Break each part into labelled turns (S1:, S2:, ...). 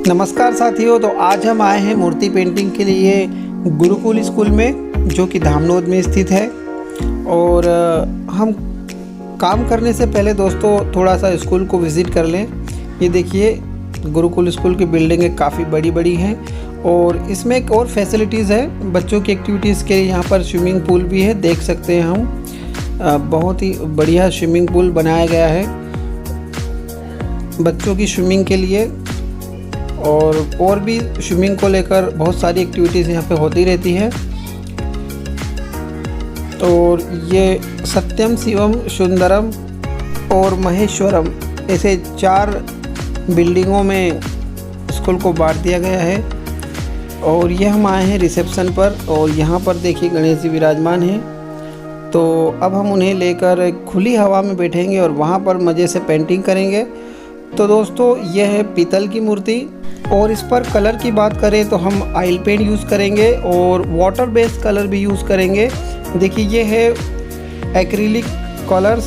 S1: नमस्कार साथियों। तो आज हम आए हैं मूर्ति पेंटिंग के लिए गुरुकुल स्कूल में, जो कि धामनोद में स्थित है। और हम काम करने से पहले दोस्तों थोड़ा सा स्कूल को विज़िट कर लें। ये देखिए, गुरुकुल स्कूल की बिल्डिंगें काफ़ी बड़ी बड़ी हैं और इसमें एक और फैसिलिटीज़ है बच्चों की एक्टिविटीज़ के लिए। यहाँ पर स्विमिंग पूल भी है, देख सकते हैं हम। बहुत ही बढ़िया स्विमिंग पूल बनाया गया है बच्चों की स्विमिंग के लिए। और भी स्विमिंग को लेकर बहुत सारी एक्टिविटीज़ यहाँ पे होती रहती है। और ये सत्यम, शिवम, सुंदरम और महेश्वरम, ऐसे 4 बिल्डिंगों में स्कूल को बांट दिया गया है। और ये हम आए हैं रिसेप्शन पर, और यहाँ पर देखिए गणेश जी विराजमान हैं। तो अब हम उन्हें लेकर खुली हवा में बैठेंगे और वहाँ पर मज़े से पेंटिंग करेंगे। तो दोस्तों ये है पीतल की मूर्ति, और इस पर कलर की बात करें तो हम ऑयल पेंट यूज़ करेंगे और वाटर बेस्ड कलर भी यूज़ करेंगे। देखिए ये है एक्रिलिक कलर्स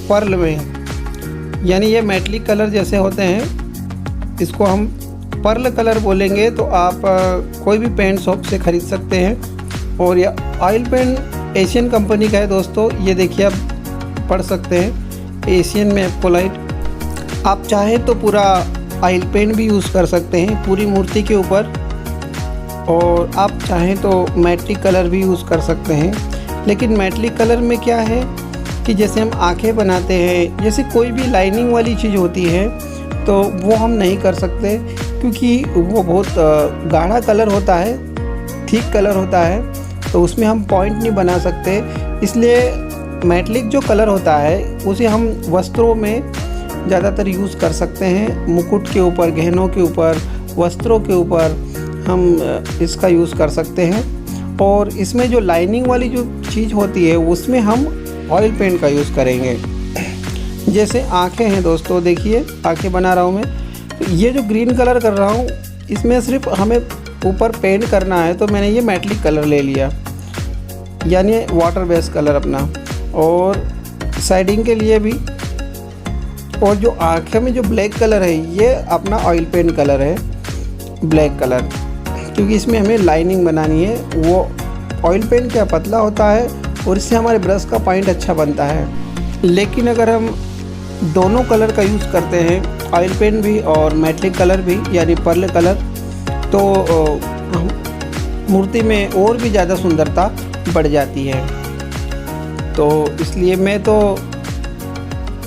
S1: पर्ल में, यानी ये मेटलिक कलर जैसे होते हैं, इसको हम पर्ल कलर बोलेंगे। तो आप कोई भी पेंट शॉप से ख़रीद सकते हैं। और ये ऑयल पेंट एशियन कंपनी का है दोस्तों। ये देखिए आप पढ़ सकते हैं, एशियन में पोलाइट। आप चाहें तो पूरा ऑयल पेंट भी यूज़ कर सकते हैं पूरी मूर्ति के ऊपर, और आप चाहें तो मैट्रिक कलर भी यूज़ कर सकते हैं। लेकिन मैट्रिक कलर में क्या है कि जैसे हम आंखें बनाते हैं, जैसे कोई भी लाइनिंग वाली चीज़ होती है, तो वो हम नहीं कर सकते, क्योंकि वो बहुत गाढ़ा कलर होता है, थिक कलर होता है, तो उसमें हम पॉइंट नहीं बना सकते। इसलिए मैट्रिक जो कलर होता है उसे हम वस्त्रों में ज़्यादातर यूज़ कर सकते हैं। मुकुट के ऊपर, गहनों के ऊपर, वस्त्रों के ऊपर हम इसका यूज़ कर सकते हैं। और इसमें जो लाइनिंग वाली जो चीज़ होती है उसमें हम ऑयल पेंट का यूज़ करेंगे। जैसे आँखें हैं दोस्तों, देखिए आँखें बना रहा हूँ मैं। तो ये जो ग्रीन कलर कर रहा हूँ, इसमें सिर्फ हमें ऊपर पेंट करना है, तो मैंने ये मेटलिक कलर ले लिया, यानी वाटर बेस्ड कलर अपना। और साइडिंग के लिए भी, और जो आँखें में जो ब्लैक कलर है ये अपना ऑयल पेंट कलर है, ब्लैक कलर, क्योंकि इसमें हमें लाइनिंग बनानी है। वो ऑयल पेंट क्या पतला होता है और इससे हमारे ब्रश का पॉइंट अच्छा बनता है। लेकिन अगर हम दोनों कलर का यूज़ करते हैं, ऑयल पेंट भी और मेटलिक कलर भी, यानी पर्ल कलर, तो मूर्ति में और भी ज़्यादा सुंदरता बढ़ जाती है। तो इसलिए मैं तो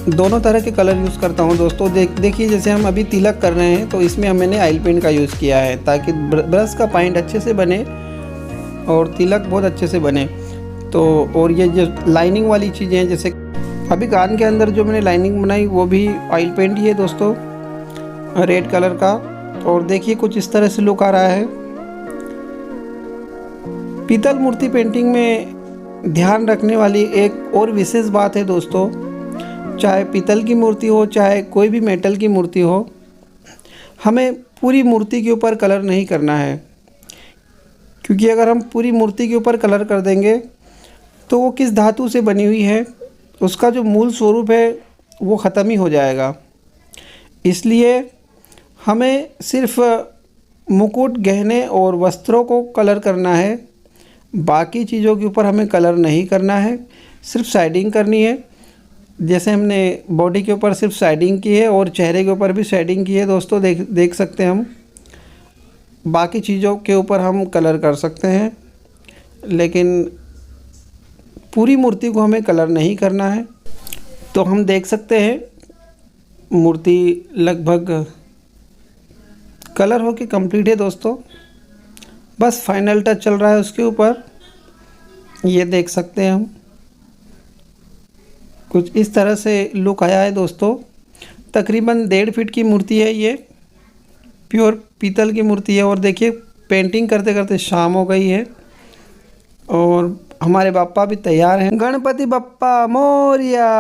S1: दोनों तरह के कलर यूज़ करता हूं दोस्तों। देखिए जैसे हम अभी तिलक कर रहे हैं, तो इसमें मैंने ऑयल पेंट का यूज़ किया है, ताकि ब्रश का पॉइंट अच्छे से बने और तिलक बहुत अच्छे से बने। तो और ये जो लाइनिंग वाली चीज़ें हैं, जैसे अभी कान के अंदर जो मैंने लाइनिंग बनाई वो भी ऑयल पेंट ही है दोस्तों, रेड कलर का। और देखिए कुछ इस तरह से लुक आ रहा है। पीतल मूर्ति पेंटिंग में ध्यान रखने वाली एक और विशेष बात है दोस्तों, चाहे पीतल की मूर्ति हो चाहे कोई भी मेटल की मूर्ति हो, हमें पूरी मूर्ति के ऊपर कलर नहीं करना है। क्योंकि अगर हम पूरी मूर्ति के ऊपर कलर कर देंगे तो वो किस धातु से बनी हुई है, उसका जो मूल स्वरूप है वो ख़त्म ही हो जाएगा। इसलिए हमें सिर्फ मुकुट, गहने और वस्त्रों को कलर करना है, बाकी चीज़ों के ऊपर हमें कलर नहीं करना है। सिर्फ साइडिंग करनी है, जैसे हमने बॉडी के ऊपर सिर्फ शेडिंग की है और चेहरे के ऊपर भी शेडिंग की है दोस्तों, देख सकते हैं हम। बाकी चीज़ों के ऊपर हम कलर कर सकते हैं, लेकिन पूरी मूर्ति को हमें कलर नहीं करना है। तो हम देख सकते हैं मूर्ति लगभग कलर होके कंप्लीट है दोस्तों, बस फाइनल टच चल रहा है उसके ऊपर। ये देख सकते हैं हम, कुछ इस तरह से लुक आया है दोस्तों। तकरीबन 1.5 फीट की मूर्ति है, ये प्योर पीतल की मूर्ति है। और देखिए पेंटिंग करते करते शाम हो गई है और हमारे बाप्पा भी तैयार हैं। गणपति बप्पा मोरया।